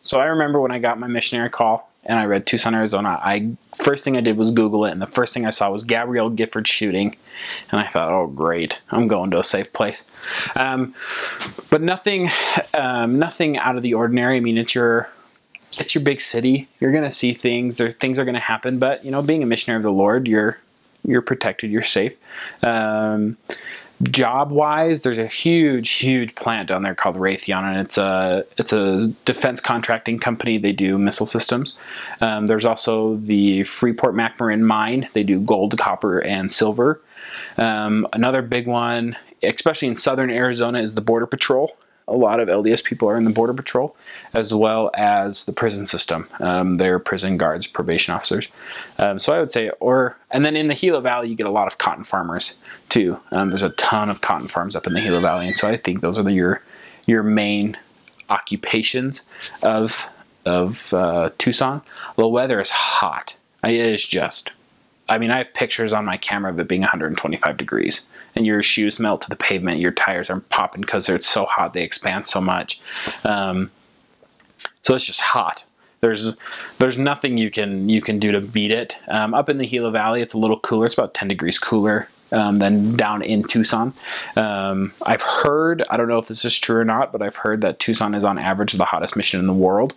So I remember when I got my missionary call and I read Tucson, Arizona, first thing I did was Google it, and the first thing I saw was Gabrielle Gifford shooting, and I thought, oh great, I'm going to a safe place. But nothing out of the ordinary. I mean, it's your big city. You're gonna see things. Things are gonna happen, but you know, being a missionary of the Lord, you're protected. You're safe. Job-wise, there's a huge plant down there called Raytheon, and it's a defense contracting company. They do missile systems. There's also the Freeport-McMoRan mine. They do gold, copper, and silver. Another big one, especially in southern Arizona, is the Border Patrol. A lot of LDS people are in the Border Patrol, as well as the prison system. They're prison guards, probation officers. So I would say, and then in the Gila Valley, you get a lot of cotton farmers too. There's a ton of cotton farms up in the Gila Valley, and so I think those are your main occupations of Tucson. The weather is hot. It is just. I mean, I have pictures on my camera of it being 125 degrees, and your shoes melt to the pavement. Your tires are popping because it's so hot. They expand so much. So it's just hot. There's nothing you can do to beat it. Up in the Gila Valley, it's a little cooler. It's about 10 degrees cooler than down in Tucson. I've heard, I don't know if this is true or not, but I've heard that Tucson is on average the hottest mission in the world,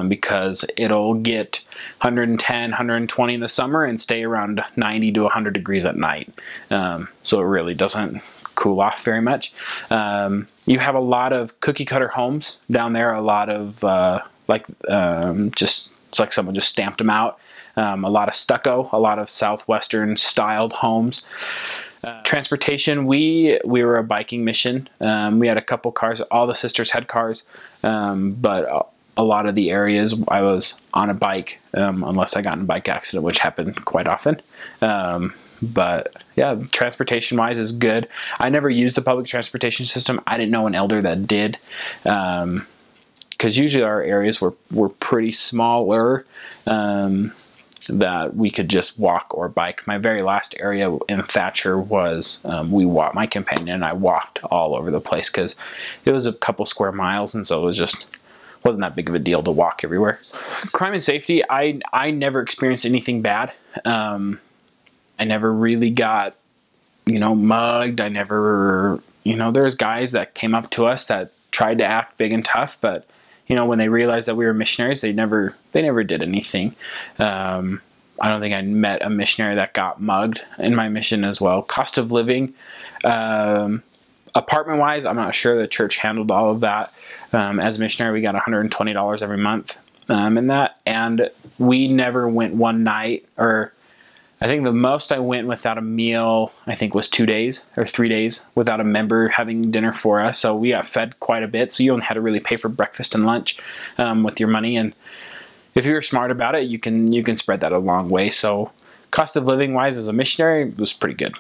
because it'll get 110, 120 in the summer and stay around 90 to 100 degrees at night. So it really doesn't cool off very much. You have a lot of cookie cutter homes down there, a lot of it's like someone just stamped them out. A lot of stucco, a lot of southwestern styled homes. Transportation, we were a biking mission. We had a couple cars. All the sisters had cars, but a lot of the areas I was on a bike, unless I got in a bike accident, which happened quite often. But yeah, transportation wise is good. I never used the public transportation system. I didn't know an elder that did. Because usually our areas were pretty smaller, that we could just walk or bike. My very last area in Thatcher was, my companion and I walked all over the place because it was a couple square miles, and so it wasn't that big of a deal to walk everywhere. Crime and safety, I never experienced anything bad. I never really got, mugged. I never, there's guys that came up to us that tried to act big and tough, but when they realized that we were missionaries, they never did anything. I don't think I met a missionary that got mugged in my mission as well. Cost of living, apartment-wise, I'm not sure the church handled all of that. As a missionary, we got $120 every month in that, and we never went one night, or I think the most I went without a meal, I think, was 2 days or 3 days without a member having dinner for us. So we got fed quite a bit. So you only had to really pay for breakfast and lunch with your money. And if you were smart about it, you can spread that a long way. So cost of living wise as a missionary was pretty good.